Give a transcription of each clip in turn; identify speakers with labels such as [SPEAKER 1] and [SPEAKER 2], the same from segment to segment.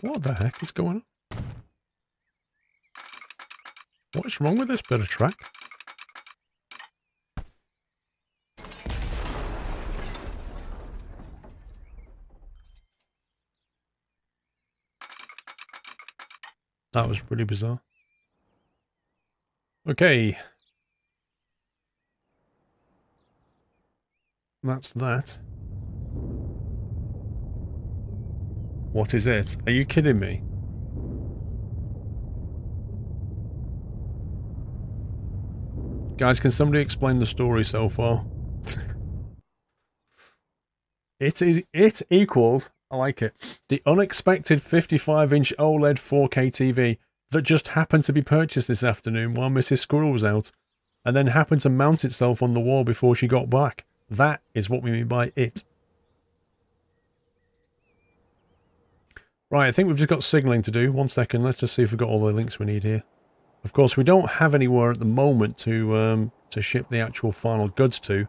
[SPEAKER 1] What the heck is going on? What is wrong with this bit of track? That was pretty bizarre. Okay. That's that. What is it? Are you kidding me? Guys, can somebody explain the story so far? It equals, I like it, the unexpected 55-inch OLED 4K TV that just happened to be purchased this afternoon while Mrs. Squirrel was out, and then happened to mount itself on the wall before she got back. That is what we mean by it. Right, I think we've just got signaling to do. 1 second, let's just see if we've got all the links we need here. Of course, we don't have anywhere at the moment to ship the actual final goods to,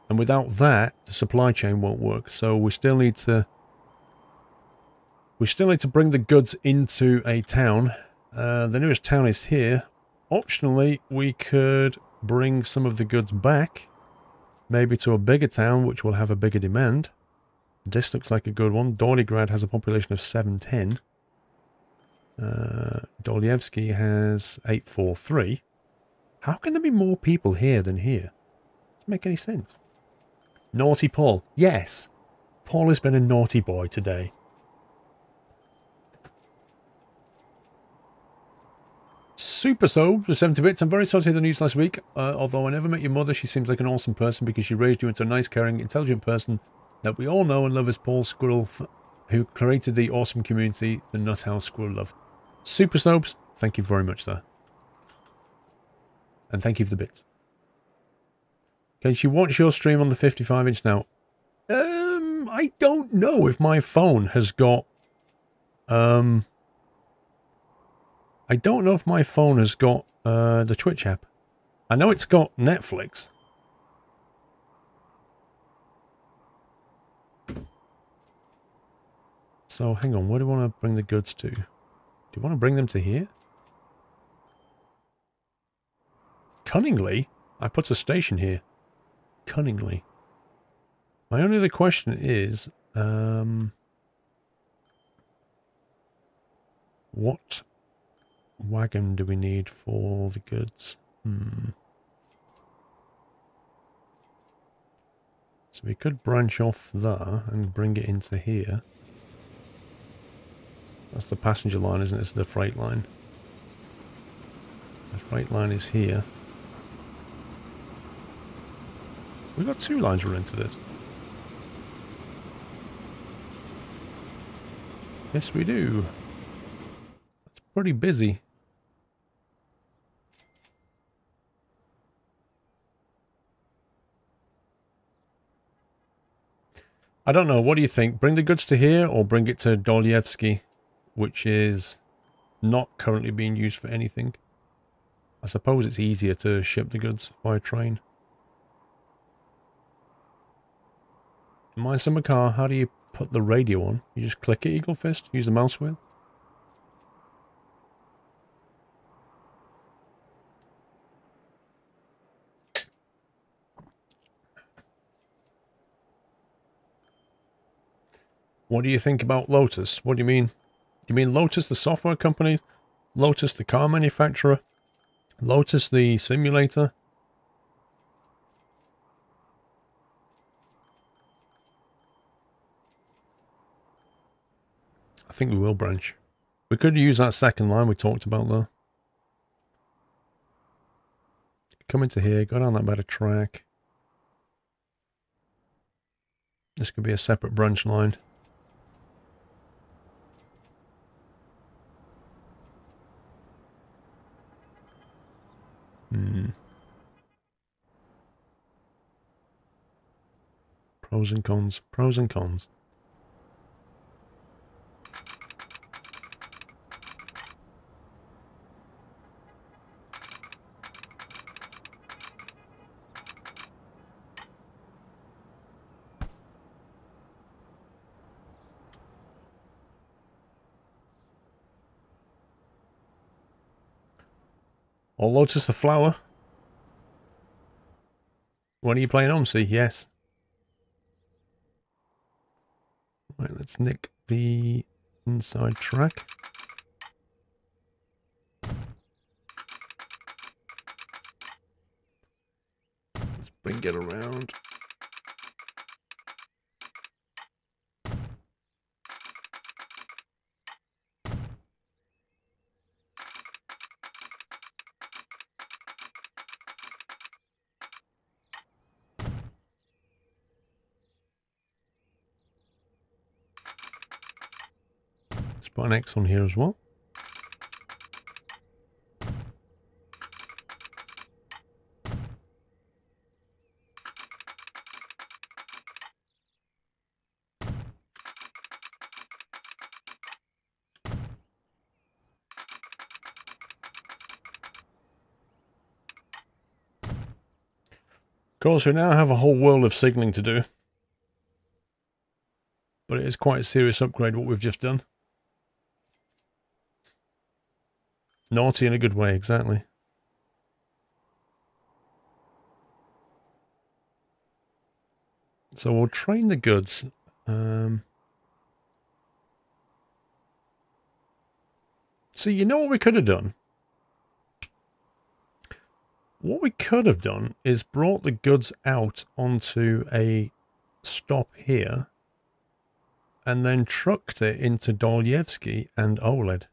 [SPEAKER 1] and without that, the supply chain won't work. So we still need to bring the goods into a town. The nearest town is here. Optionally, we could bring some of the goods back, maybe to a bigger town, which will have a bigger demand. This looks like a good one. Doligrad has a population of 710. Dolyevsky has 843. How can there be more people here than here? Doesn't make any sense. Naughty Paul. Yes. Paul has been a naughty boy today. Super Soap for 70 bits. I'm very sorry to hear the news last week. Although I never met your mother, she seems like an awesome person because she raised you into a nice, caring, intelligent person that we all know and love as Paul Squirrel, who created the awesome community, the Nuthouse Squirrel Love. Super Soaps, thank you very much, sir. And thank you for the bits. Can she watch your stream on the 55-inch now? I don't know if my phone has got... I don't know if my phone has got the Twitch app. I know it's got Netflix. So, hang on, where do I want to bring the goods to? Do you want to bring them to here? Cunningly? I put a station here. Cunningly. My only other question is, what wagon do we need for the goods? So we could branch off there and bring it into here. That's the passenger line, isn't it? It's the freight line. The freight line is here. We've got 2 lines running to this. Yes, we do. That's pretty busy. I don't know. What do you think? Bring the goods to here or bring it to Dolyevsky, which is not currently being used for anything? I suppose it's easier to ship the goods by train. In my summer car, how do you put the radio on? You just click it, Eagle Fist? Use the mouse wheel? What do you think about Lotus? What do you mean? Do you mean Lotus, the software company? Lotus, the car manufacturer? Lotus, the simulator? I think we will branch. We could use that second line we talked about though. Come into here, go down that better track. This could be a separate branch line. Pros and cons. Pros and cons. Or Lotus the Flower. When are you playing OMSI? Yes. Right, let's nick the inside track. Let's bring it around. Let's put an X on here as well. Of course, we now have a whole world of signaling to do. But it is quite a serious upgrade what we've just done. Naughty in a good way, exactly. So we'll train the goods. So you know what we could have done? What we could have done is brought the goods out onto a stop here and then trucked it into Dolyevsky and OLED.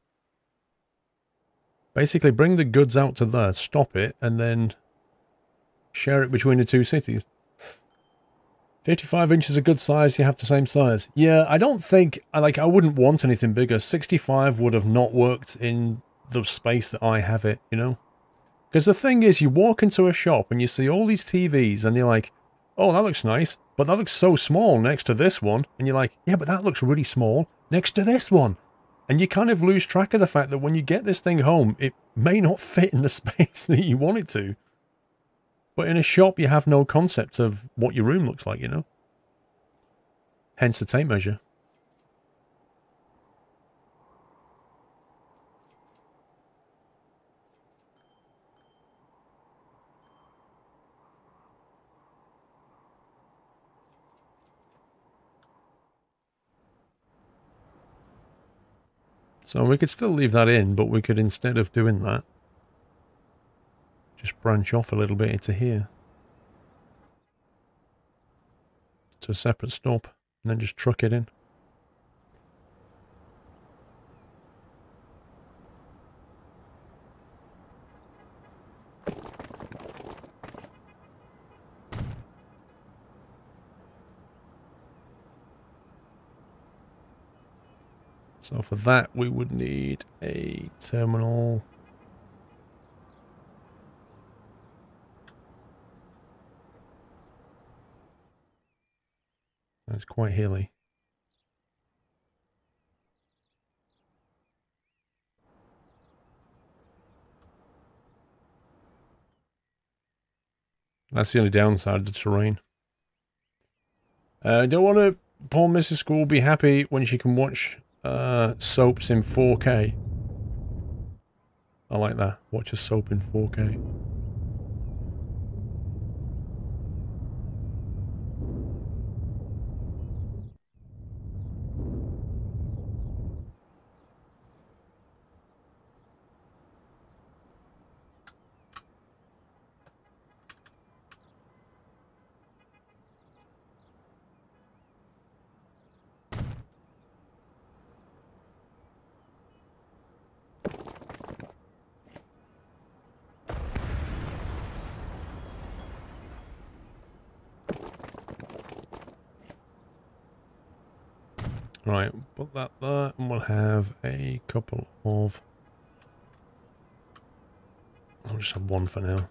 [SPEAKER 1] Basically bring the goods out to there, stop it, and then share it between the two cities. 55 inches is a good size, you have the same size. Yeah, I don't think, I wouldn't want anything bigger. 65 would have not worked in the space that I have it, you know? Because the thing is, you walk into a shop and you see all these TVs and you're like, oh, that looks nice, but that looks so small next to this one. And you're like, yeah, but that looks really small next to this one. And you kind of lose track of the fact that when you get this thing home, it may not fit in the space that you want it to. But in a shop, you have no concept of what your room looks like, you know? Hence the tape measure. So we could still leave that in, but we could, instead of doing that, just branch off a little bit into here. To a separate stop, and then just truck it in. So for that, we would need a terminal. That's quite hilly. That's the only downside of the terrain. I don't want to... Poor Mrs. School be happy when she can watch soaps in 4K. I like that. Watch a soap in 4K. Right, put that there, and we'll have a couple of... I'll just have one for now.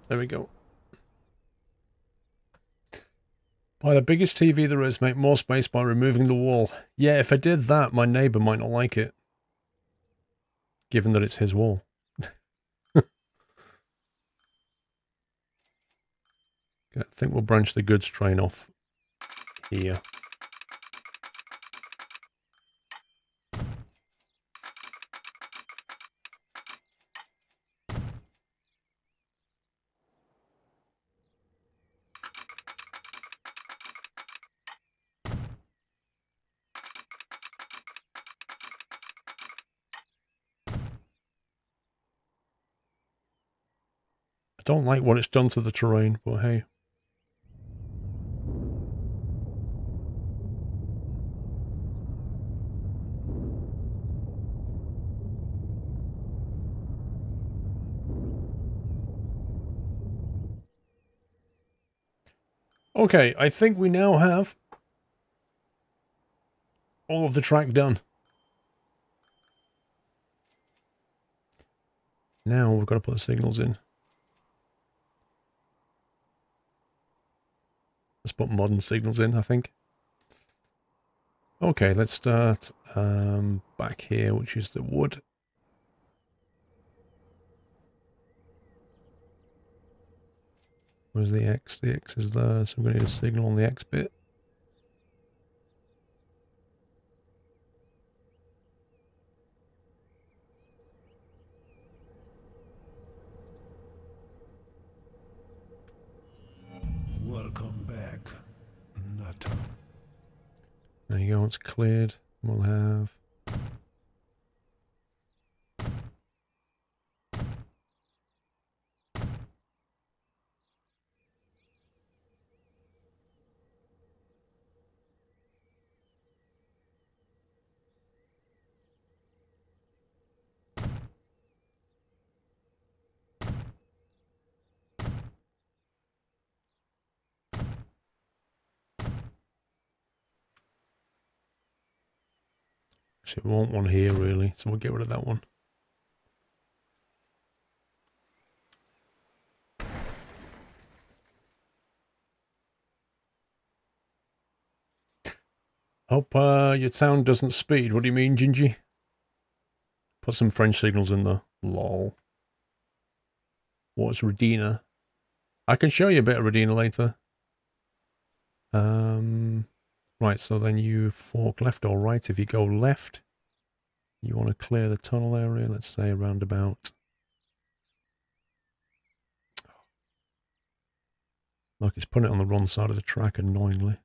[SPEAKER 1] There we go. Buy the biggest TV there is, make more space by removing the wall. Yeah, if I did that, my neighbour might not like it. Given that it's his wall. I think we'll branch the goods train off here. I don't like what it's done to the terrain, but hey. Okay, I think we now have all of the track done. Now we've got to put the signals in. Let's put modern signals in, I think. Okay, let's start back here, which is the wood. Where's the X? The X is there, so I'm going to need a signal on the X bit.
[SPEAKER 2] Welcome back, Nutter.
[SPEAKER 1] There you go, it's cleared. We'll have... Actually, we want one here, really, so we'll get rid of that one. Hope your town doesn't speed. What do you mean, Gingy? Put some French signals in there. Lol. What's Redina? I can show you a bit of Redina later. Right, so then you fork left or right. If you go left, you want to clear the tunnel area, let's say around about... Look, it's putting it on the wrong side of the track, annoyingly.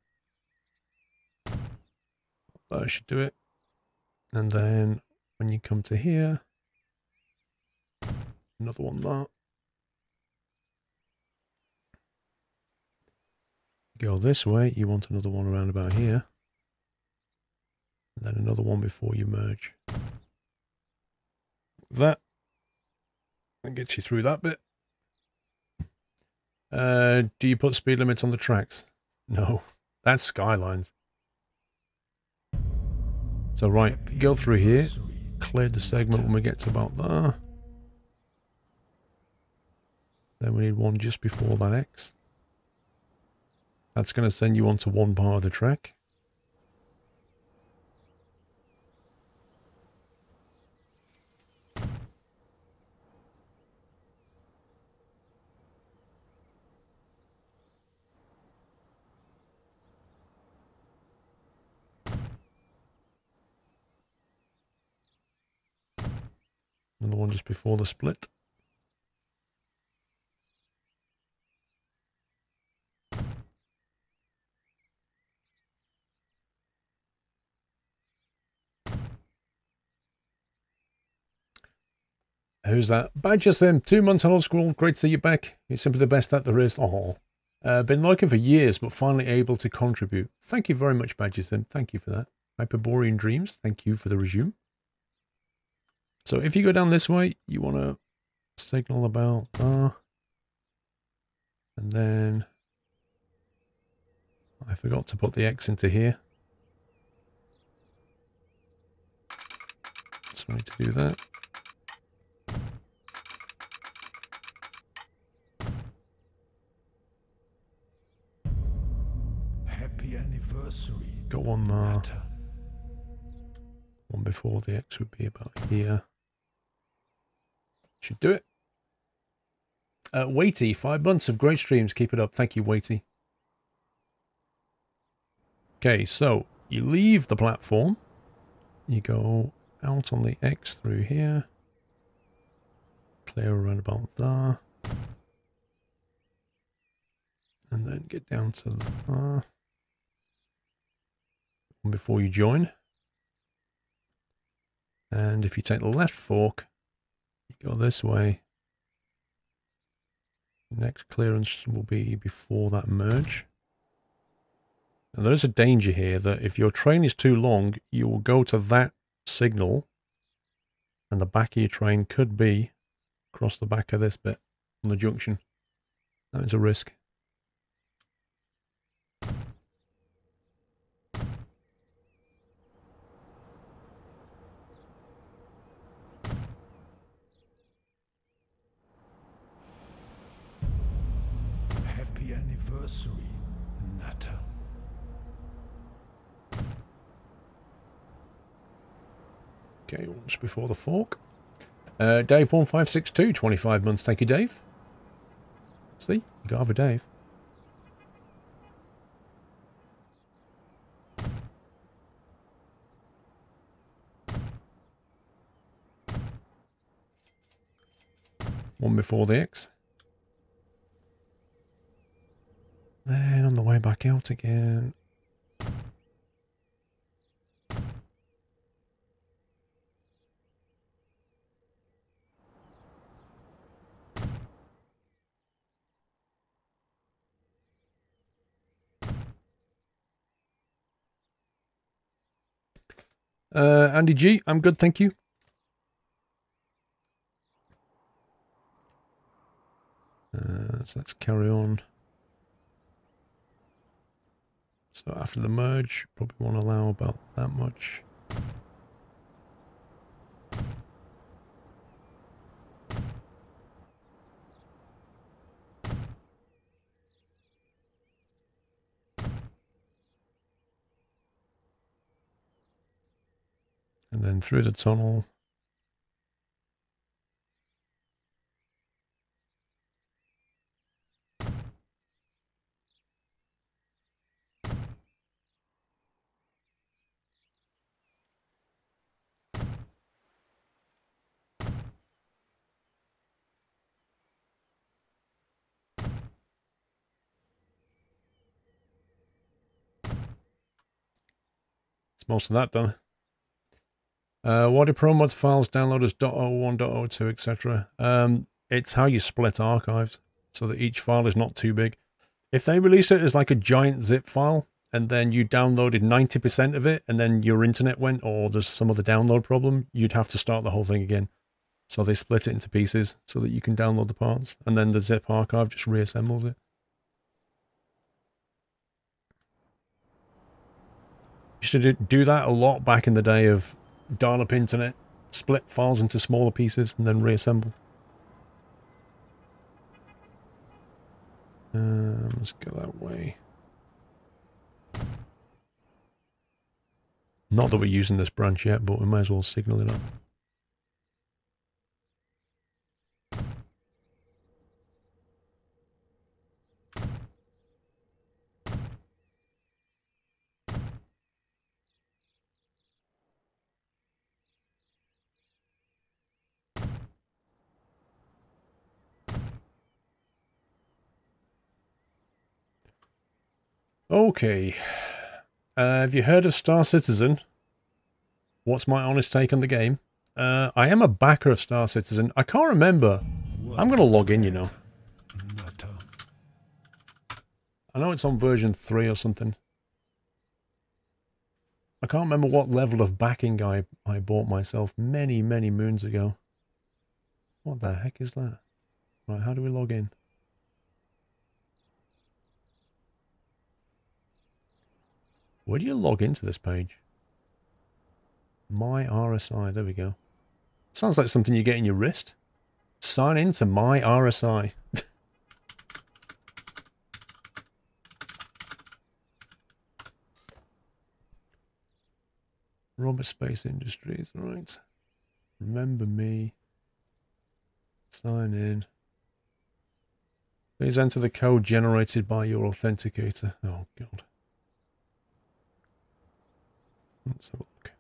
[SPEAKER 1] That should do it. And then when you come to here, another one there. Go this way, you want another one around about here. And then another one before you merge. That gets you through that bit. Do you put speed limits on the tracks? No, that's Skylines. So right, go through here, clear the segment when we get to about there. Then we need one just before that X. That's going to send you onto one part of the track. And the one just before the split. Who's that? Badger Sim, 2 months on Old School. Great to see you back. You're simply the best that there is. Oh, been lurking for years, but finally able to contribute. Thank you very much, Badger Sim. Thank you for that. Hyperborean Dreams, thank you for the resume. So if you go down this way, you want to signal about there. And then I forgot to put the X into here. So I need to do that.
[SPEAKER 2] Happy anniversary.
[SPEAKER 1] Got one there. One before the X would be about here. Should do it. Weighty, 5 months of great streams. Keep it up. Thank you, Weighty. Okay, so you leave the platform. You go out on the X through here. Clear around about there. And then get down to there. Before you join. And if you take the left fork, you go this way. Next clearance will be before that merge. And there is a danger here that if your train is too long, you will go to that signal and the back of your train could be across the back of this bit on the junction. That is a risk.
[SPEAKER 2] Happy anniversary, Nutter.
[SPEAKER 1] Okay, once before the fork. Dave1562, 25 months. Thank you, Dave. See, you got have a Dave. One before the X. Then on the way back out again. Andy G, I'm good, thank you. So let's carry on. So after the merge, probably won't allow about that much. And then through the tunnel. It's most of that done. What do ProMod files download as .01, .02, etc.? It's how you split archives so that each file is not too big. If they release it as like a giant zip file and then you downloaded 90% of it and then your internet went or there's some other download problem, you'd have to start the whole thing again. So they split it into pieces so that you can download the parts and then the zip archive just reassembles it. Used to do that a lot back in the day of dial-up internet, split files into smaller pieces and then reassemble. Let's go that way. Not that we're using this branch yet, but we might as well signal it up. Okay. Have you heard of Star Citizen? What's my honest take on the game? I am a backer of Star Citizen. I can't remember. I'm going to log in, you know. I know it's on version 3 or something. I can't remember what level of backing I bought myself many, many moons ago. What the heck is that? Right, how do we log in? Where do you log into this page? My RSI, there we go. Sounds like something you get in your wrist. Sign in to My RSI. Robert Space Industries, right. Remember me. Sign in. Please enter the code generated by your authenticator. Oh, God. Let's have a look.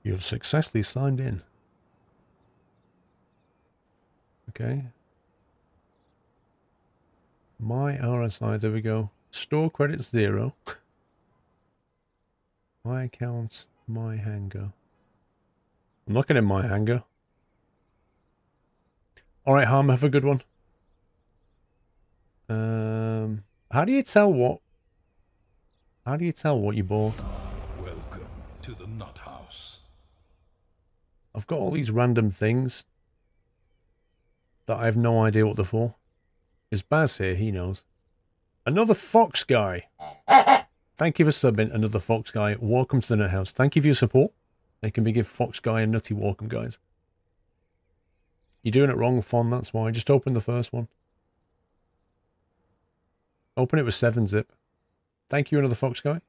[SPEAKER 1] You have successfully signed in. Okay. My RSI, there we go. Store credits 0. My account, my hangar. I'm looking at my hangar. Alright, Harm, have a good one. How do you tell what you bought?
[SPEAKER 2] Welcome to the Nut House.
[SPEAKER 1] I've got all these random things that I have no idea what they're for. Is Baz here? He knows. Another Fox guy. Thank you for subbing, another Fox guy. Welcome to the Nut House. Thank you for your support. They can be give Fox guy a nutty welcome, guys. You're doing it wrong, Fon, that's why. Just open the first one. Open it with 7-zip. Thank you, another Fox guy.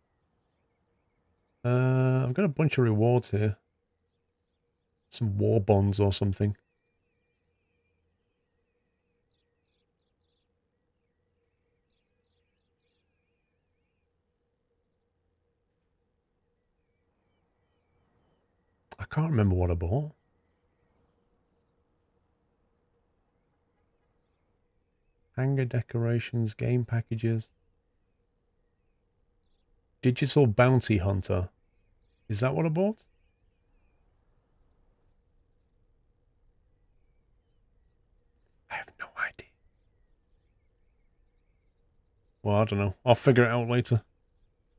[SPEAKER 1] I've got a bunch of rewards here. Some war bonds or something. I can't remember what I bought. Hangar decorations, game packages. Digital bounty hunter. Is that what I bought? I have no idea. Well, I don't know. I'll figure it out later.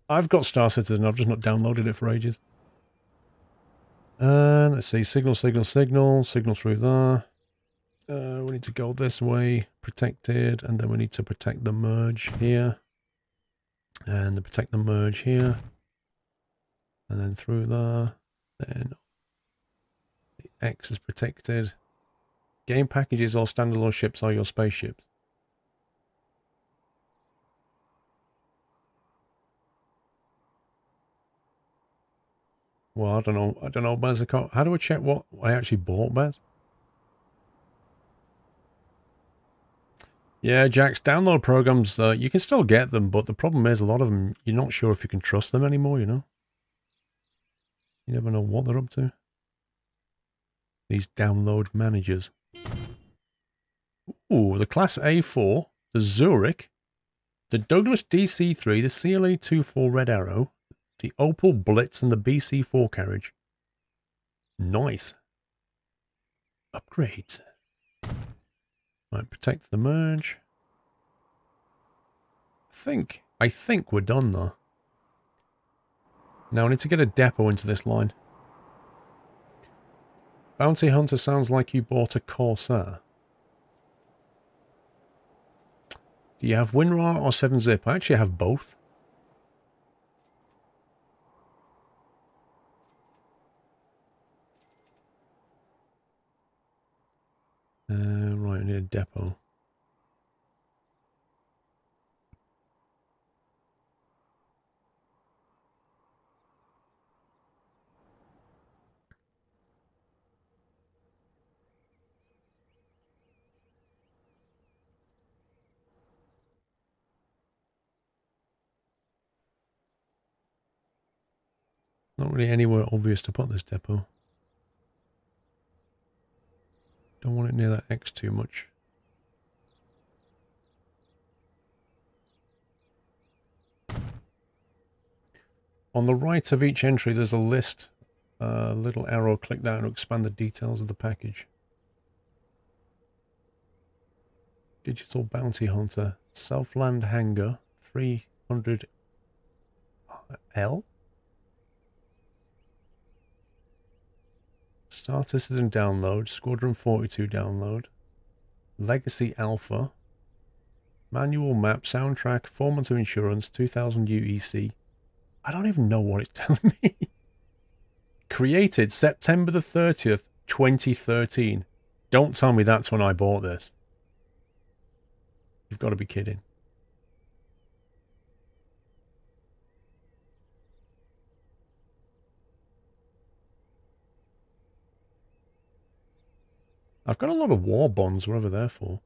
[SPEAKER 1] I've got Star Citizen. I've just not downloaded it for ages. Let's see. Signal through there. We need to go this way. Protected. And then we need to protect the merge here. And protect the merge here. And then through there. Then the X is protected. Game packages or standalone ships are your spaceships. Well, I don't know, Baz. How do I check what I actually bought, Baz? Yeah, Jax, download programs, you can still get them, but the problem is a lot of them, you're not sure if you can trust them anymore, you know? You never know what they're up to. These download managers. Ooh, the Class A4, the Zurich, the Douglas DC-3, the CLA-24 Red Arrow, the Opel Blitz, and the BC-4 carriage. Nice. Upgrades. Right, protect the merge. I think we're done though. Now I need to get a depot into this line. Bounty Hunter sounds like you bought a Corsair. Do you have WinRAR or 7-zip? I actually have both. Right, I need a depot. Not really anywhere obvious to put this depot. Don't want it near that X too much. On the right of each entry, there's a list. Little arrow, click that to expand the details of the package. Digital Bounty Hunter, Self-Land Hangar, 300L. Star Citizen download, Squadron 42 download, Legacy Alpha, Manual Map, Soundtrack, 4 months of insurance, 2000 UEC. I don't even know what it's telling me. Created September the 30th, 2013. Don't tell me that's when I bought this. You've got to be kidding. I've got a lot of war bonds, whatever they're for.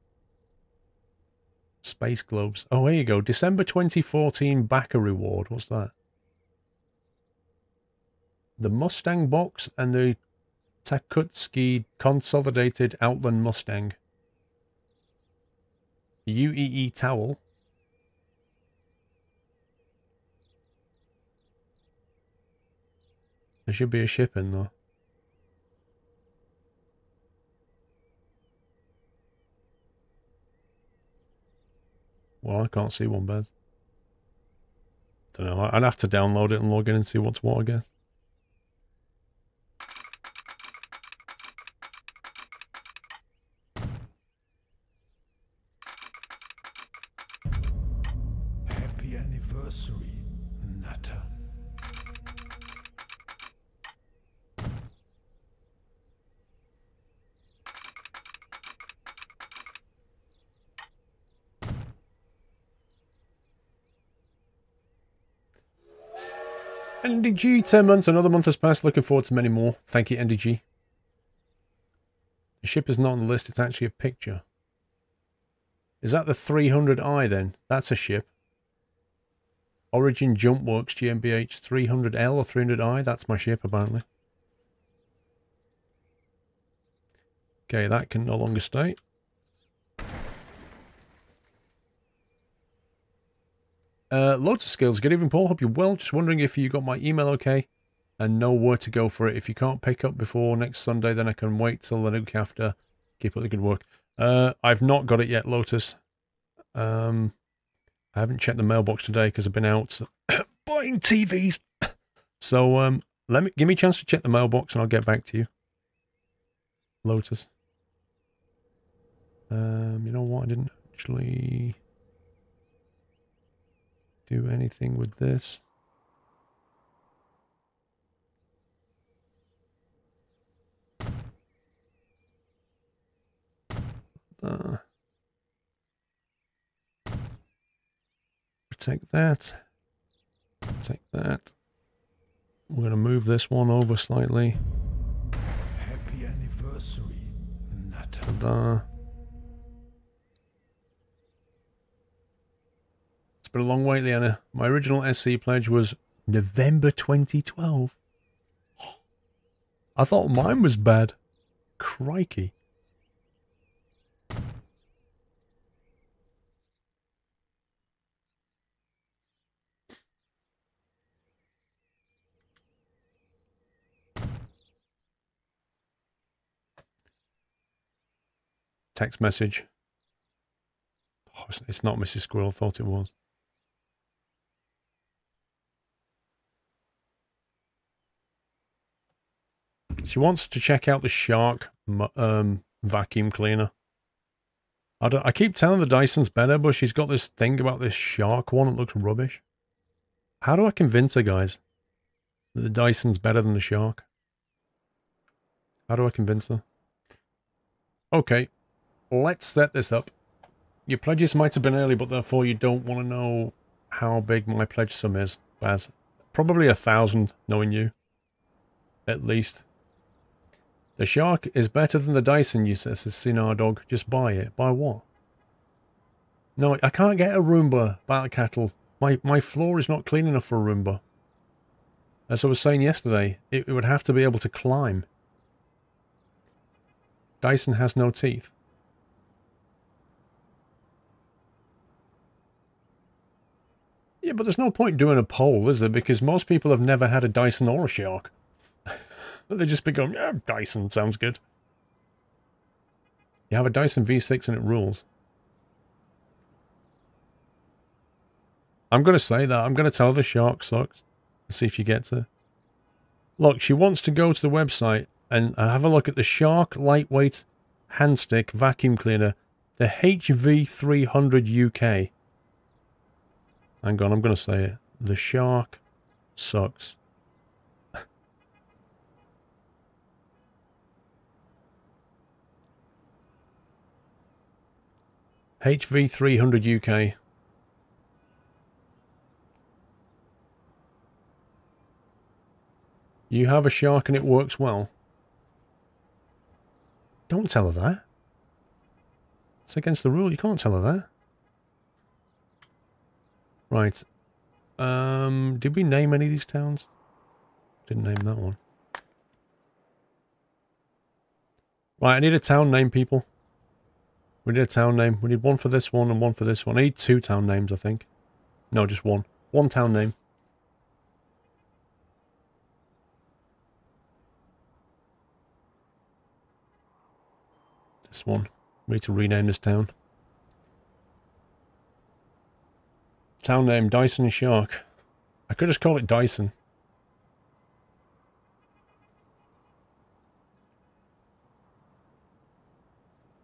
[SPEAKER 1] Space globes. Oh, here you go. December 2014 backer reward. What's that? The Mustang box and the Takutski Consolidated Outland Mustang. UEE towel. There should be a ship in though. Well, I can't see one, Bez. Don't know. I'd have to download it and log in and see what's what, I guess.
[SPEAKER 2] Happy anniversary, Nutter.
[SPEAKER 1] NDG, 10 months, another month has passed. Looking forward to many more. Thank you, NDG. The ship is not on the list, it's actually a picture. Is that the 300i then? That's a ship. Origin Jump Works GmbH 300L or 300i, that's my ship apparently. Okay, that can no longer stay. Loads of skills. Good evening, Paul. Hope you're well. Just wondering if you got my email okay and know where to go for it. If you can't pick up before next Sunday, then I can wait till the week after. Keep up the good work. I've not got it yet, Lotus. I haven't checked the mailbox today because I've been out buying TVs. So give me a chance to check the mailbox and I'll get back to you, Lotus. You know what? I didn't actually do anything with this. Take that. Take that. We're going to move this one over slightly.
[SPEAKER 2] Happy anniversary, Nutter.
[SPEAKER 1] Ta-da. It's been a long wait, Leanna. My original SC pledge was November 2012. I thought mine was bad. Crikey. Text message. Oh, it's not Mrs. Squirrel, I thought it was. She wants to check out the Shark vacuum cleaner. I keep telling her the Dyson's better, but she's got this thing about this Shark one that looks rubbish. How do I convince her, guys, that the Dyson's better than the Shark? How do I convince her? Okay, let's set this up. Your pledges might have been early, but therefore you don't want to know how big my pledge sum is, Baz. Probably 1,000, knowing you. At least. The Shark is better than the Dyson, you says Sinar Dog. Just buy it. Buy what? No, I can't get a Roomba, Battle Cattle. My floor is not clean enough for a Roomba. As I was saying yesterday, it would have to be able to climb. Dyson has no teeth. Yeah, but there's no point doing a poll, is there? Because most people have never had a Dyson or a Shark. They just become, yeah, Dyson sounds good. You have a Dyson V6 and it rules. I'm going to say that. I'm going to tell the Shark sucks. And see if she gets it. Look, she wants to go to the website and have a look at the Shark Lightweight Handstick Vacuum Cleaner. The HV300 UK. Hang on, I'm going to say it. The Shark sucks. HV300 UK. You have a shark and it works well. Don't tell her that. It's against the rule. You can't tell her that. Right. Did we name any of these towns? Didn't name that one. Right, I need a town name, people. We need a town name. We need one for this one and one for this one. I need 2 town names, I think. No, just one. One town name. This one. We need to rename this town. Town name, Dyson Shark. I could just call it Dyson.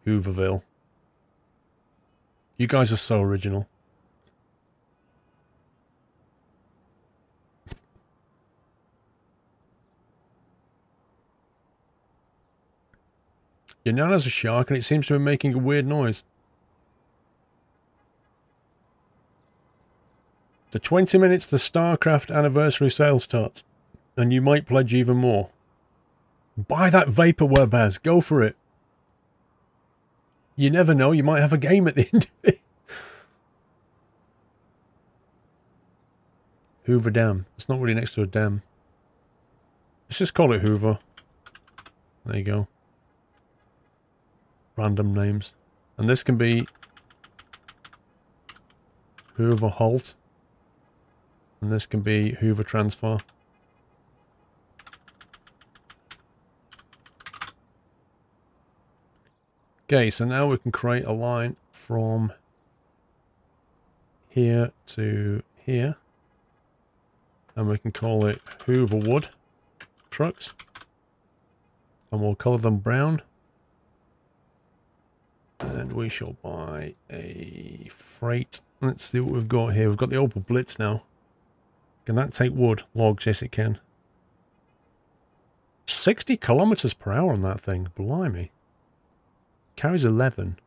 [SPEAKER 1] Hooverville. You guys are so original. Your nana's a shark and it seems to be making a weird noise. The 20 minutes to StarCraft anniversary sale starts. And you might pledge even more. Buy that vaporware, Baz. Go for it. You never know, you might have a game at the end of it. Hoover Dam. It's not really next to a dam. Let's just call it Hoover. There you go. Random names. And this can be Hoover Halt. And this can be Hoover Transfer. Okay, so now we can create a line from here to here. And we can call it Hoover Wood Trucks. And we'll colour them brown. And we shall buy a freight. Let's see what we've got here. We've got the Opel Blitz now. Can that take wood? Logs, yes it can. 60 kilometers per hour on that thing. Blimey. Carries 11.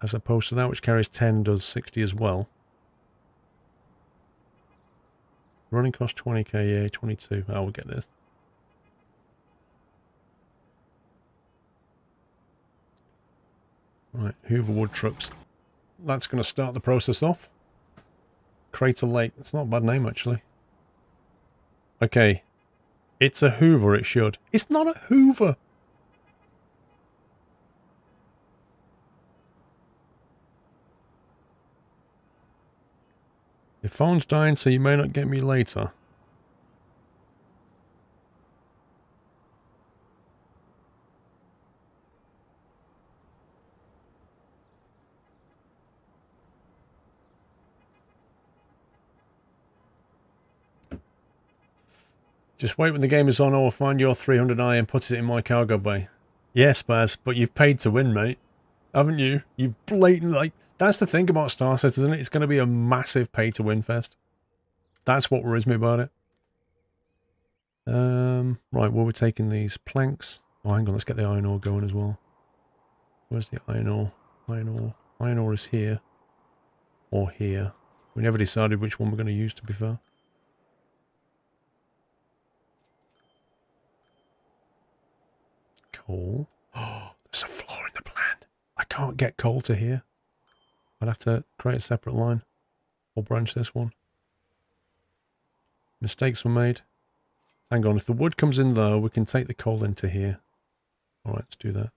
[SPEAKER 1] As opposed to that which carries 10 does 60 as well. Running cost 20k, yeah, 22. Oh, we'll get this. Right, Hoover Wood Trucks. That's going to start the process off. Crater Lake. That's not a bad name, actually. Okay. It's a Hoover, it should. It's not a Hoover! Your phone's dying, so you may not get me later. Just wait when the game is on, I will find your 300i and put it in my cargo bay. Yes, Baz, but you've paid to win, mate. Haven't you? You've blatantly... Like, that's the thing about Star Citizen, isn't it? It's going to be a massive pay-to-win fest. That's what worries me about it. Right, well, we're taking these planks. Oh, hang on, let's get the iron ore going as well. Where's the iron ore? Iron ore. Iron ore is here. Or here. We never decided which one we're going to use, to be fair. Coal. Oh, there's a flaw in the plan. I can't get coal to here. I'd have to create a separate line. Or branch this one. Mistakes were made. Hang on, if the wood comes in though, we can take the coal into here. Alright, let's do that.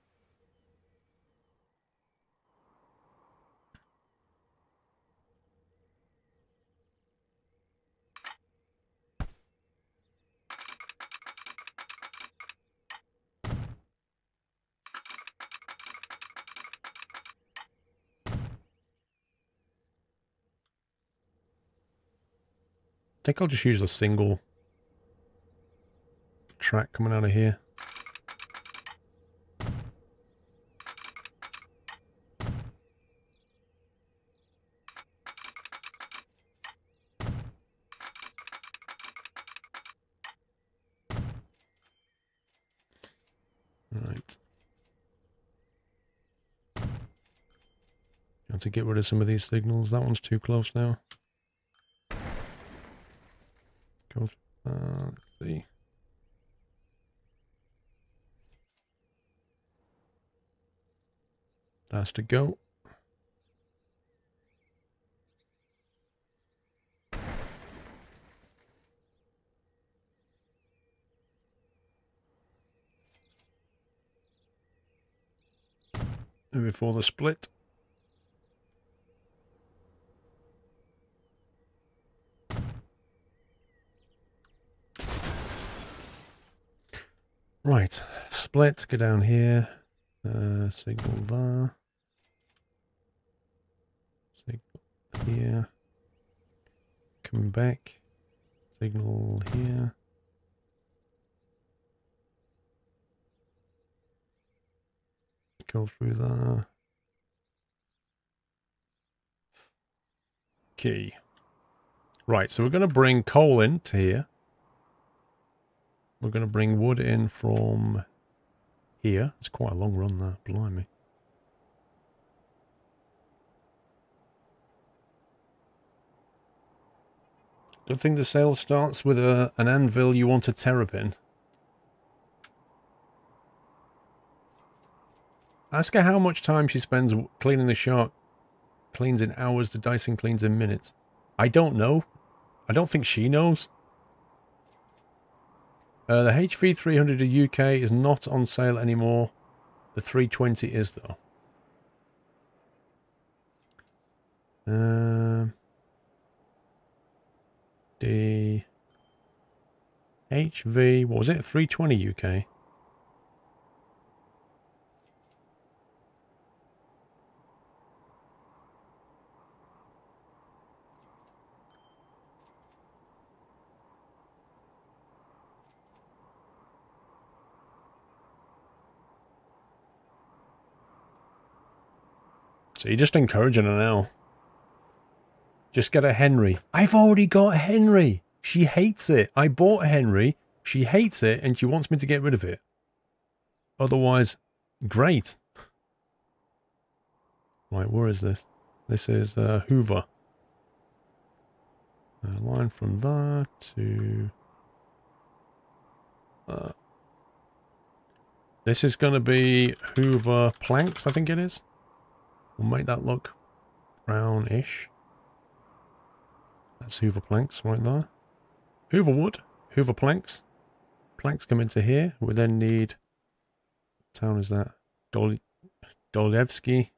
[SPEAKER 1] I think I'll just use a single track coming out of here. Right. Have to get rid of some of these signals. That one's too close now. Go, let's see. That's to go. And before the split. Right, split, go down here, signal there, signal here, come back, signal here, go through there, key. Right, so we're going to bring coal into here. We're going to bring wood in from here. It's quite a long run there, blimey. Good thing the sale starts with an anvil you want a terrapin. Ask her how much time she spends cleaning the shark. Cleans in hours, the dicing cleans in minutes. I don't know. I don't think she knows. The HV300 of UK is not on sale anymore. The 320 is though. The HV, what was it? 320 UK. So you're just encouraging her now. Just get a Henry. I've already got a Henry. She hates it. I bought a Henry. She hates it and she wants me to get rid of it. Otherwise, great. Right, where is this? This is Hoover. A line from there to... this is going to be Hoover planks, I think it is. We'll make that look brownish. That's Hoover planks right there. Hoover wood, Hoover planks. Planks come into here. We then need... what town is that? Dolevsky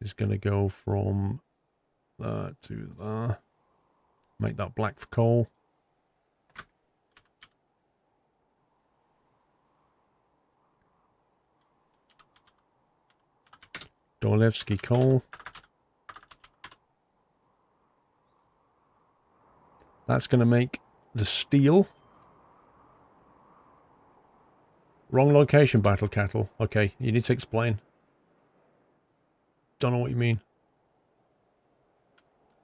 [SPEAKER 1] is going to go from there to there. Make that black for coal. Dolevsky coal. That's going to make the steel. Wrong location, Battle Cattle. Okay, you need to explain. Don't know what you mean.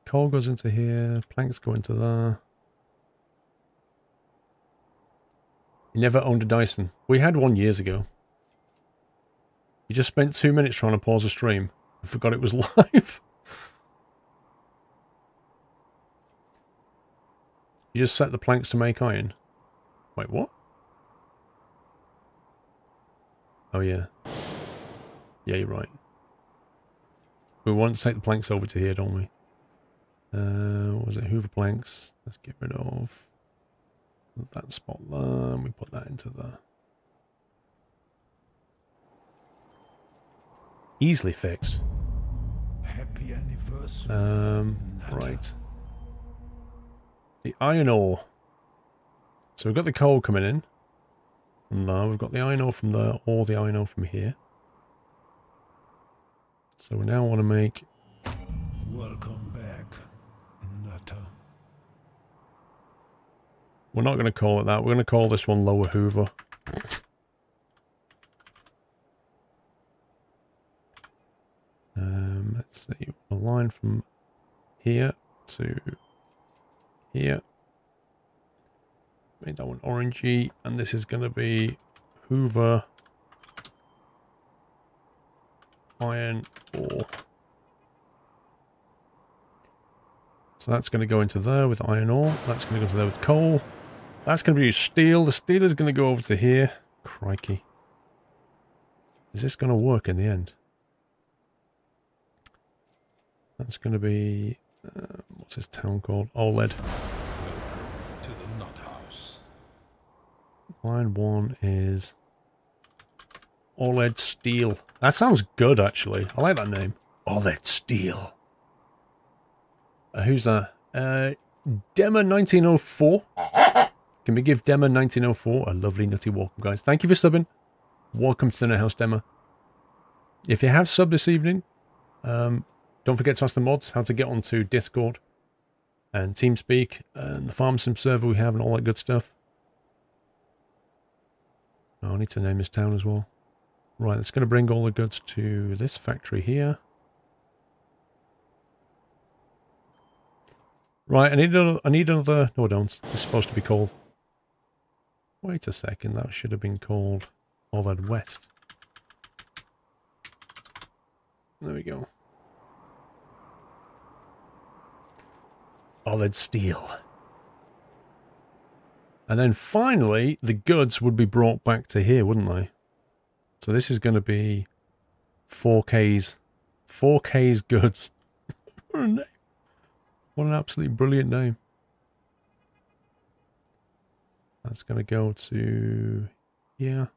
[SPEAKER 1] Coal goes into here. Planks go into there. You never owned a Dyson. We had one years ago. You just spent 2 minutes trying to pause a stream. I forgot it was live. You just set the planks to make iron. Wait, what? Oh, yeah. Yeah, you're right. We want to take the planks over to here, don't we? What was it? Hoover planks. Let's get rid of that spot there. And we put that into there. Easily fixed.
[SPEAKER 2] Happy anniversary.
[SPEAKER 1] Right. The iron ore. So we've got the coal coming in from there. We've got the iron ore from there, or the iron ore from here. So we now want to make...
[SPEAKER 2] Welcome back, Nutter.
[SPEAKER 1] We're not going to call it that. We're going to call this one Lower Hoover. Let's see. A line from here to here. Make that one orangey. And this is going to be Hoover iron ore. So that's going to go into there with iron ore. That's going to go into there with coal. That's going to be steel. The steel is going to go over to here. Crikey. Is this going to work in the end? That's going to be... what's this town called? OLED.
[SPEAKER 2] To the nut house.
[SPEAKER 1] Line 1 is... OLED steel. That sounds good, actually. I like that name. OLED steel. Who's that? Dema1904. Can we give Dema1904 a lovely nutty welcome, guys? Thank you for subbing. Welcome to the Nut House, Dema. If you have subbed this evening, don't forget to ask the mods how to get onto Discord and TeamSpeak and the Farm Sim server we have and all that good stuff. Oh, I need to name this town as well. Right, it's going to bring all the goods to this factory here. Right, I need another... No, I don't. It's supposed to be called... Wait a second, that should have been called OLED West. There we go. OLED Steel. And then finally, the goods would be brought back to here, wouldn't they? So this is going to be 4K's goods. What a name. What an absolutely brilliant name. That's going to go to here.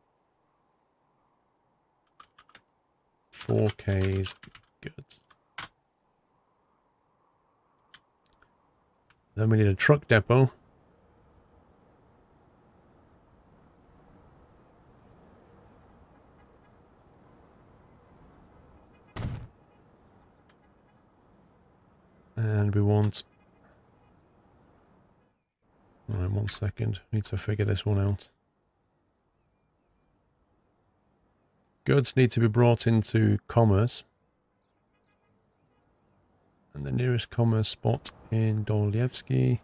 [SPEAKER 1] 4K's goods. Then we need a truck depot. And we want... Alright, 1 second. Need to figure this one out. Goods need to be brought into commerce. And the nearest commerce spot in Dolyevsky.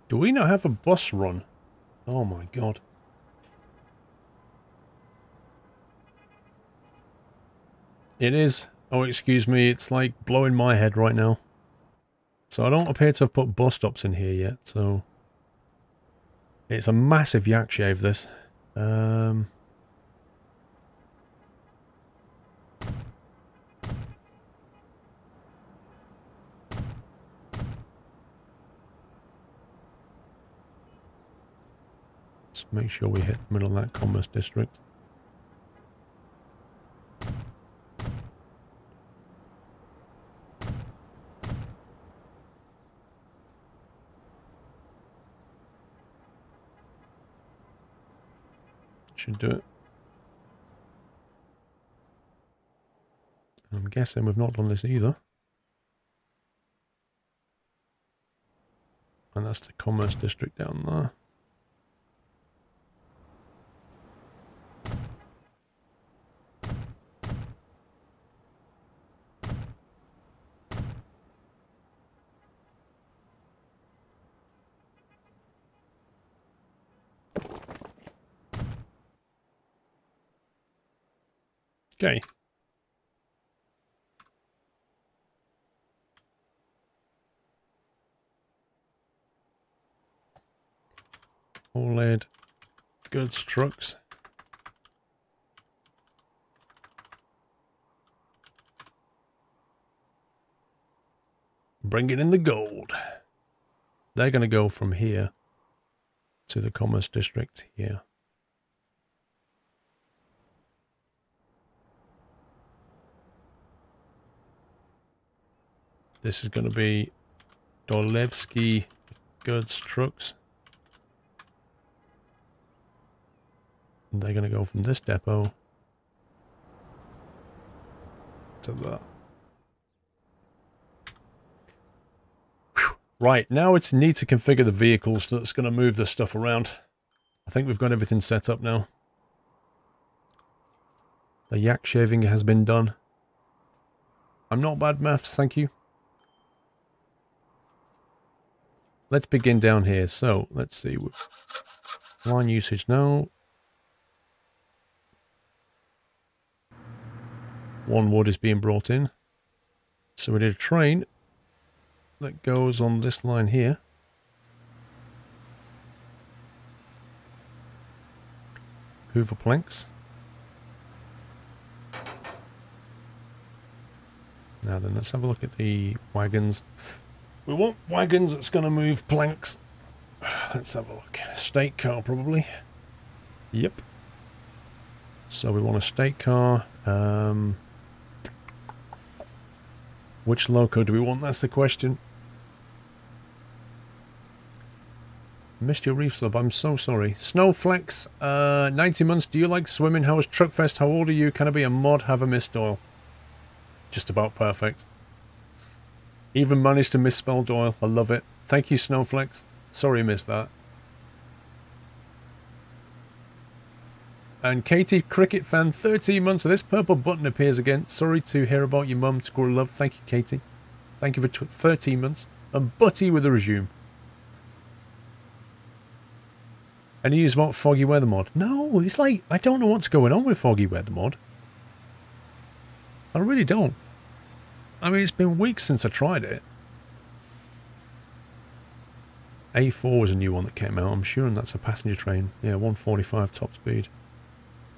[SPEAKER 1] Do we not have a bus run? Oh my god. It is. Oh, excuse me. It's like blowing my head right now. So I don't appear to have put bus stops in here yet, so... It's a massive yak shave, this. Let's make sure we hit the middle of that commerce district. Should do it. I'm guessing we've not done this either. And that's the commerce district down there. Okay. OLED goods trucks. Bringing in the gold. They're going to go from here to the commerce district here. This is going to be Dolevsky goods trucks. And they're going to go from this depot to that. Whew. Right, now it's need to configure the vehicles that's going to move this stuff around. I think we've got everything set up now. The yak shaving has been done. I'm not bad maths, thank you. Let's begin down here. So, let's see. Line usage now. 1 wood is being brought in. So we need a train that goes on this line here. Hoover planks. Now then, let's have a look at the wagons. We want wagons that's going to move planks. Let's have a look. Stake car, probably. Yep. So we want a stake car. Which loco do we want? That's the question. Missed your reef slub. I'm so sorry. Snowflex, 90 months. Do you like swimming? How was Truckfest? How old are you? Can I be a mod? Have a missed oil. Just about perfect. Even managed to misspell Doyle. I love it. Thank you, Snowflex. Sorry I missed that. And Katie, cricket fan, 13 months. So this purple button appears again. Sorry to hear about your mum, Squirrel Love. Thank you, Katie. Thank you for 13 months. And Butty with a resume. And you use what foggy weather mod? No, it's like, I don't know what's going on with foggy weather mod. I really don't. I mean, it's been weeks since I tried it. A4 was a new one that came out. I'm sure that's a passenger train. Yeah, 145 top speed.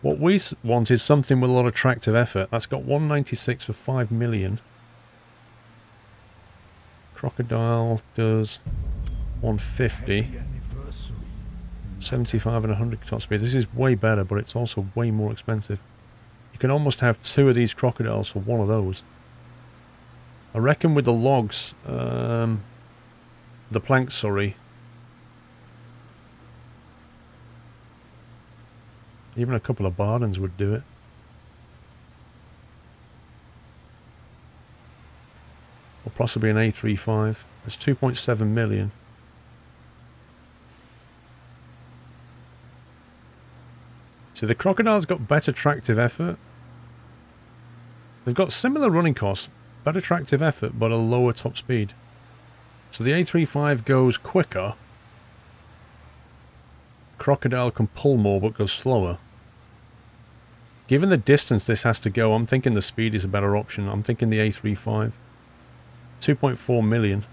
[SPEAKER 1] What we want is something with a lot of tractive effort. That's got 196 for 5 million. Crocodile does 150. 75 and 100 top speed. This is way better, but it's also way more expensive. You can almost have 2 of these crocodiles for 1 of those. I reckon with the logs, the planks, sorry. Even a couple of Bardens would do it. Or possibly an A35. It's 2.7 million. So the crocodile's got better tractive effort. They've got similar running costs, better tractive effort, but a lower top speed. So the A35 goes quicker. Crocodile can pull more but goes slower. Given the distance this has to go, I'm thinking the speed is a better option. I'm thinking the A35. 2.4 million.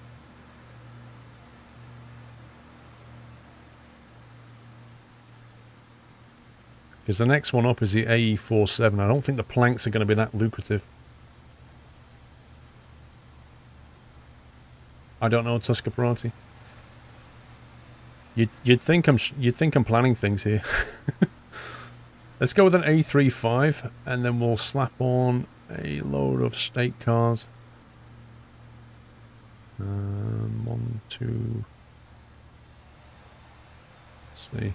[SPEAKER 1] Because the next one up is the AE47. I don't think the planks are going to be that lucrative. I don't know, Tuscaparati. You'd think I'm planning things here. Let's go with an A35, and then we'll slap on a load of stake cars. 1, 2. Let's see.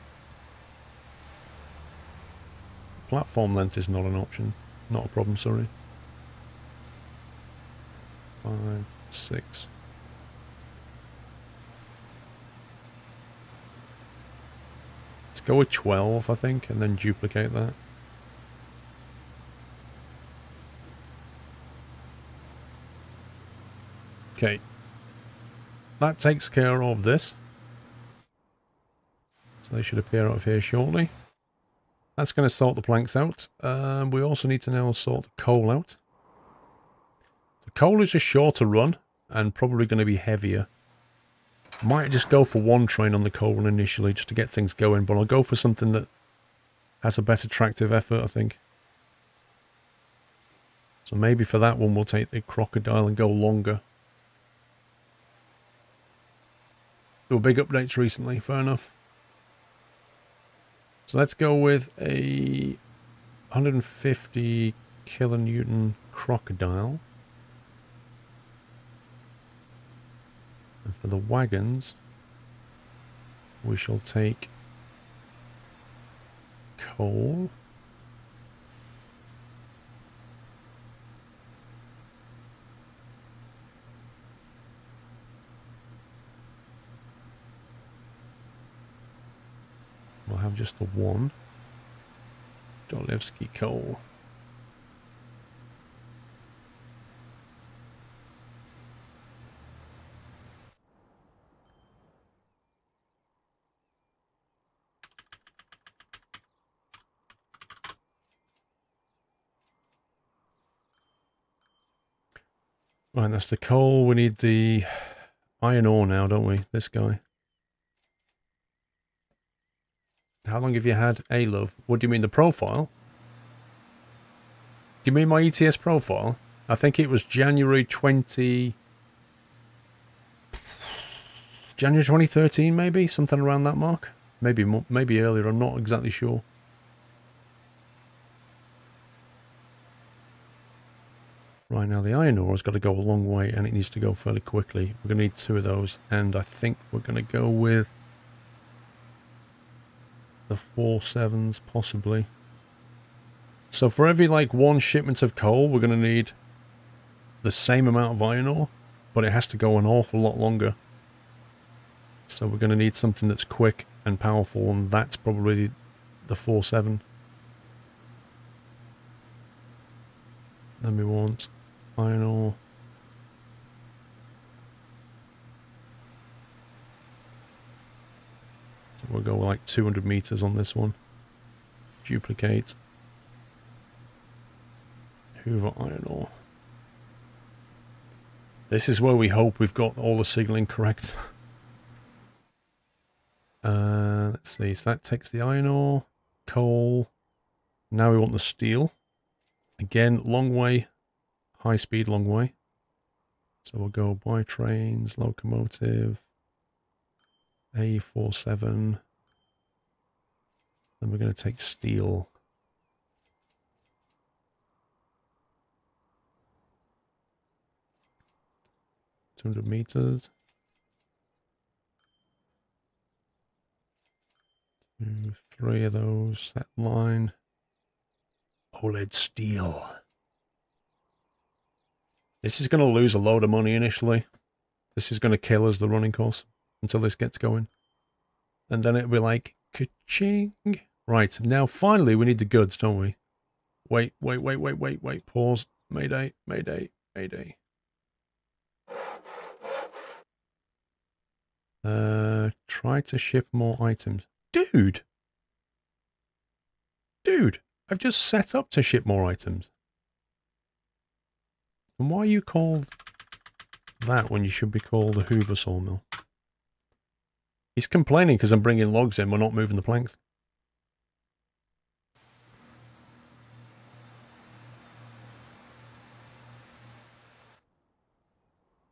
[SPEAKER 1] Platform length is not an option. Not a problem, sorry. 5, 6. Let's go with 12, I think, and then duplicate that. Okay. That takes care of this. So they should appear out of here shortly. That's going to sort the planks out. We also need to now sort the coal out. The coal is a shorter run and probably going to be heavier. Might just go for 1 train on the coal initially just to get things going, but I'll go for something that has a better tractive effort, I think. So maybe for that one we'll take the crocodile and go longer. There were big updates recently, fair enough. So let's go with a 150 kilonewton crocodile. And for the wagons, we shall take coal. We'll have just the one. Dolevsky coal. Right, that's the coal. We need the iron ore now, don't we? This guy. How long have you had a love? What do you mean, the profile? Do you mean my ETS profile? I think it was January 2013, maybe? Something around that mark? Maybe more, maybe earlier, I'm not exactly sure. Right, now the iron ore has got to go a long way and it needs to go fairly quickly. We're going to need 2 of those, and I think we're going to go with the 4.7s, possibly. So for every, like, 1 shipment of coal, we're going to need the same amount of iron ore, but it has to go an awful lot longer. So we're going to need something that's quick and powerful, and that's probably the 4.7. Then we want iron ore. So we'll go like 200 meters on this one. Duplicate. Hoover iron ore. This is where we hope we've got all the signaling correct. Let's see, so that takes the iron ore, coal. Now we want the steel. Again, long way, high speed, long way. So we'll go by trains, locomotive, A47. Then we're going to take steel. $200 meters. 2, 3 of those, that line. OLED steel. This is going to lose a load of money initially. This is going to kill us the running course until this gets going. And then it'll be like, ka-ching. Right, now finally we need the goods, don't we? Wait, pause. Mayday, mayday, mayday. Try to ship more items. Dude! I've just set up to ship more items. And why are you called that when you should be called a Hoover sawmill? He's complaining because I'm bringing logs in, we're not moving the planks.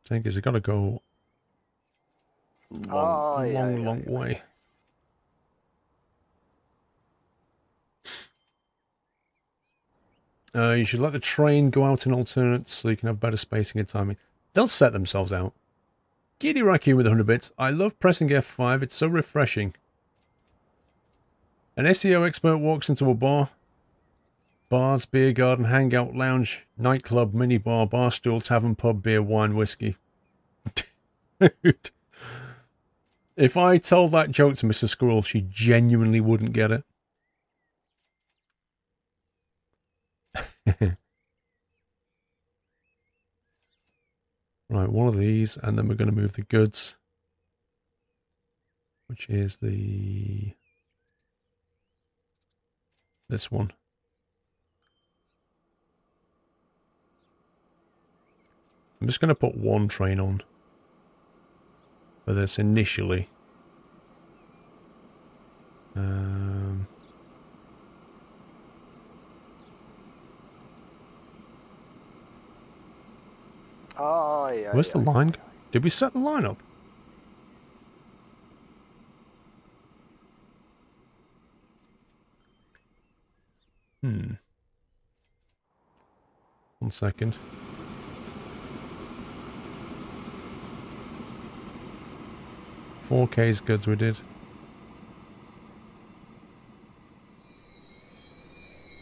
[SPEAKER 1] Thing is, I've got to go long way. You should let the train go out in alternates so you can have better spacing and timing. They'll set themselves out. Giddy Raccoon with 100 bits. I love pressing F5. It's so refreshing. An SEO expert walks into a bar. Bars, beer garden, hangout, lounge, nightclub, minibar, bar stool, tavern, pub, beer, wine, whiskey. Dude. If I told that joke to Mr. Squirrel, she genuinely wouldn't get it. Right, one of these, and then we're going to move the goods. Which is this one. I'm just going to put 1 train on for this initially. Where's the line? Did we set the line up? One second. $4K's goods we did.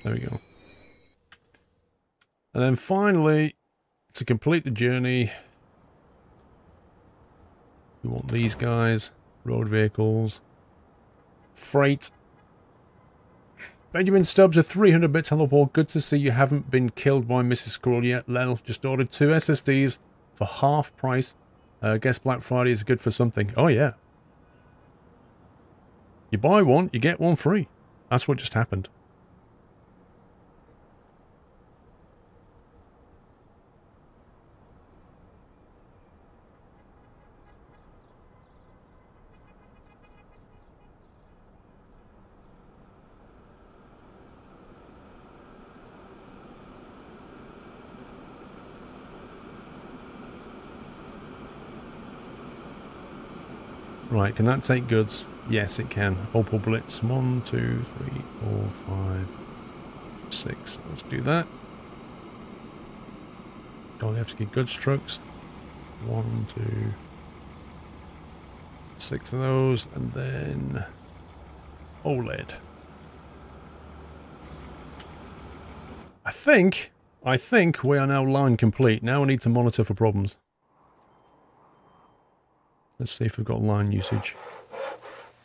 [SPEAKER 1] There we go. And then finally, to complete the journey, we want these guys. Road vehicles. Freight. Benjamin Stubbs of 300 bits. Hello, Paul. Good to see you haven't been killed by Mrs. Squirrel yet. Lel just ordered 2 SSDs for half price. Guess Black Friday is good for something. Oh, yeah. You buy one, you get one free. That's what just happened. Right, can that take goods? Yes, it can. Opal Blitz. 1, 2, 3, 4, 5, 6. Let's do that. Don't have to get goods trucks. 1, 2, 6 of those, and then OLED. I think we are now line complete. Now I need to monitor for problems. Let's see if we've got line usage.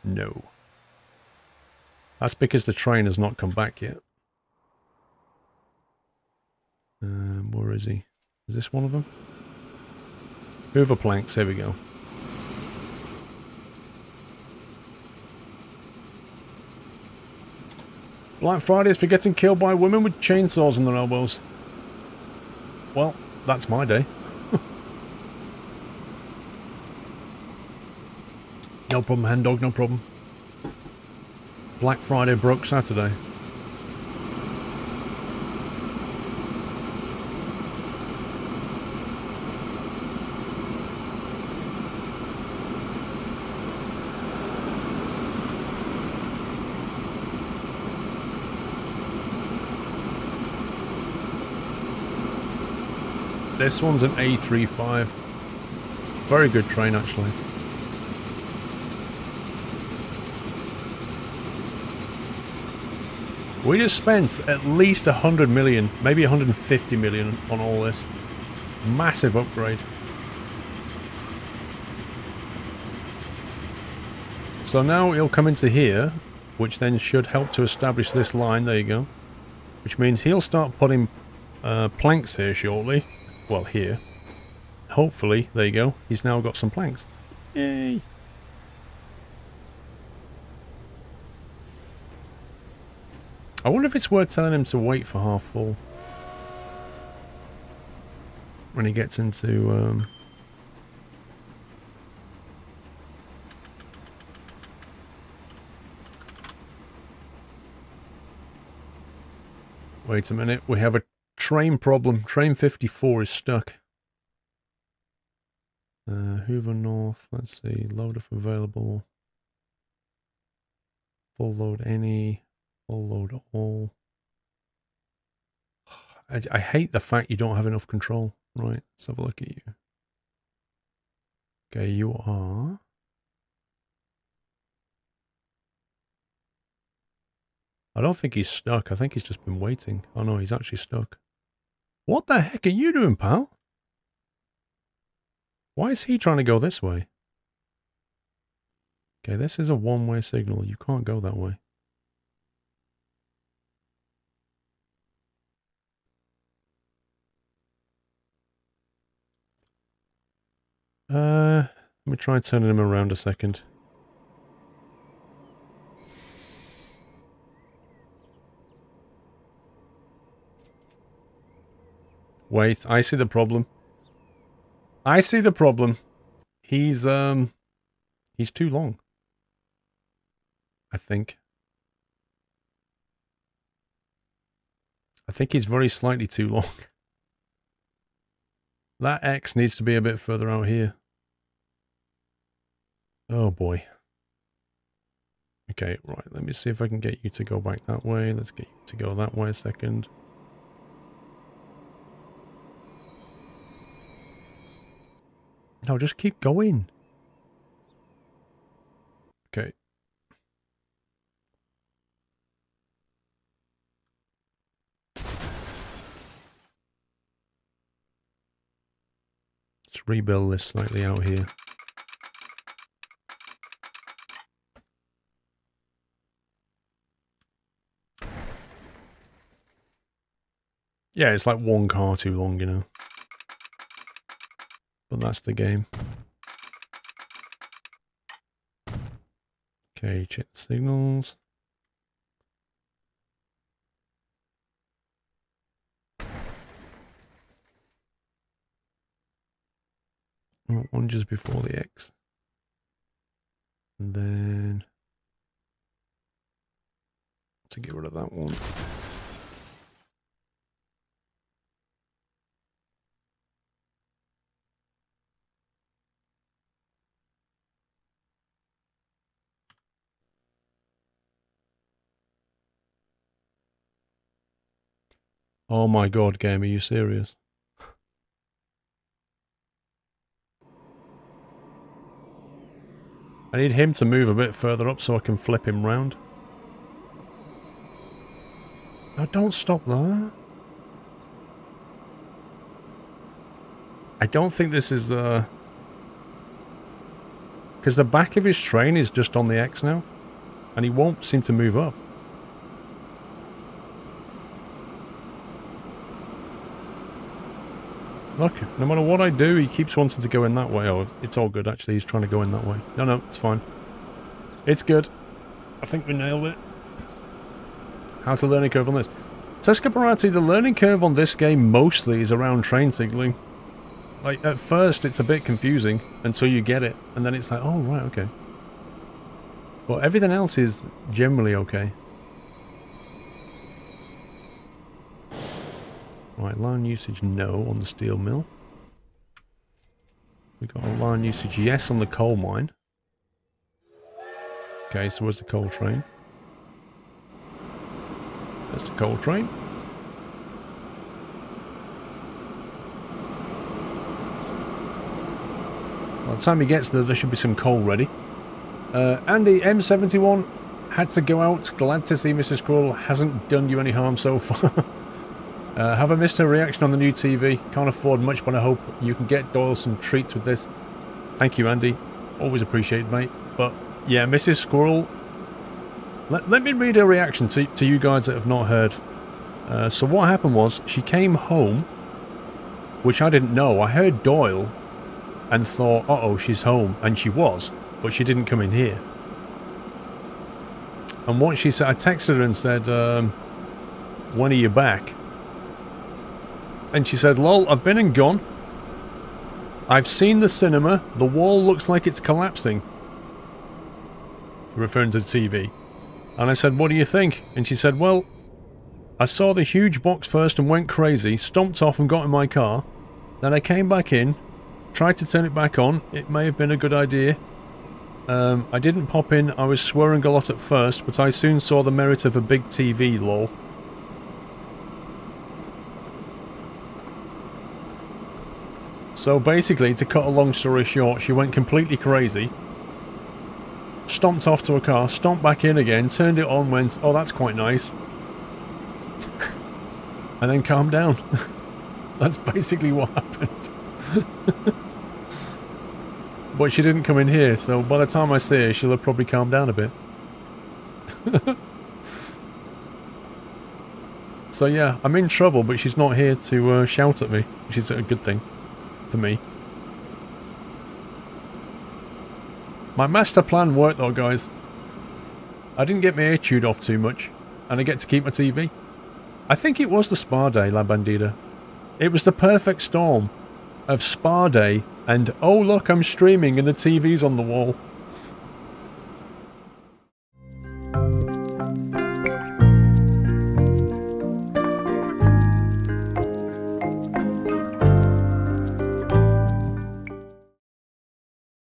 [SPEAKER 1] No. That's because the train has not come back yet. Where is he? Is this one of them? Hoover planks, here we go. Black Fridays for getting killed by women with chainsaws on their elbows. Well, that's my day. No problem, hen dog, no problem. Black Friday broke Saturday. This one's an A35. Very good train, actually. We just spent at least 100 million, maybe 150 million on all this. Massive upgrade. So now he'll come into here, which then should help to establish this line. There you go. Which means he'll start putting planks here shortly. Well, here. Hopefully, there you go. He's now got some planks. Yay! I wonder if it's worth telling him to wait for half full. When he gets into... Wait a minute, we have a train problem. Train 54 is stuck. Hoover North, let's see, load if available. Full load any, full load all. I hate the fact you don't have enough control. Right, let's have a look at you. Okay, you are... I don't think he's stuck. I think he's just been waiting. Oh no, he's actually stuck. What the heck are you doing, pal? Why is he trying to go this way? Okay, this is a one-way signal. You can't go that way. Let me try turning him around a second. Wait, I see the problem. I see the problem. He's too long. I think he's very slightly too long. That X needs to be a bit further out here. Oh boy. Okay, right, let me see if I can get you to go back that way. Let's get you to go that way a second. No, just keep going. Okay. Let's rebuild this slightly out here. Yeah, it's like one car too long, you know. But that's the game. Okay, check the signals. Oh, one just before the X. And then... to get rid of that one. Oh my god, game, are you serious? I need him to move a bit further up so I can flip him round. No, don't stop there. I don't think this is, because the back of his train is just on the X now. And he won't seem to move up. Look, no matter what I do, he keeps wanting to go in that way. Oh, it's all good, actually. He's trying to go in that way. No, no, it's fine. It's good. I think we nailed it. How's the learning curve on this? Tesca Parati, the learning curve on this game mostly is around train signaling. Like, at first, it's a bit confusing until you get it. And then it's like, oh, right, okay. But everything else is generally okay. Right, line usage no on the steel mill. We got a line usage yes on the coal mine. Okay, so where's the coal train? That's the coal train. By the time he gets there, there should be some coal ready. Andy M71 had to go out. Glad to see Mrs. Squirrel hasn't done you any harm so far. Have I missed her reaction on the new TV? Can't afford much, but I hope you can get Doyle some treats with this. Thank you, Andy. Always appreciated, mate. But yeah, Mrs. Squirrel. Let me read her reaction to you guys that have not heard. So what happened was, she came home, which I didn't know. I heard Doyle and thought, uh-oh, she's home. And she was, but she didn't come in here. And what she said, I texted her and said, when are you back? And she said, lol, I've been and gone. I've seen the cinema. The wall looks like it's collapsing. Referring to the TV. And I said, what do you think? And she said, well, I saw the huge box first and went crazy, stomped off and got in my car. Then I came back in, tried to turn it back on. It may have been a good idea. I didn't pop in. I was swearing a lot at first, but I soon saw the merit of a big TV, lol. So basically, to cut a long story short, she went completely crazy. Stomped off to a car, stomped back in again, turned it on, went, oh, that's quite nice. And then calmed down. That's basically what happened. But she didn't come in here, so by the time I see her, she'll have probably calmed down a bit. So yeah, I'm in trouble, but she's not here to shout at me, which is a good thing for me. My master plan worked though, guys. I didn't get my ear chewed off too much, and I get to keep my TV. I think it was the spa day, La Bandida. It was the perfect storm of spa day and, oh look, I'm streaming and the TV's on the wall.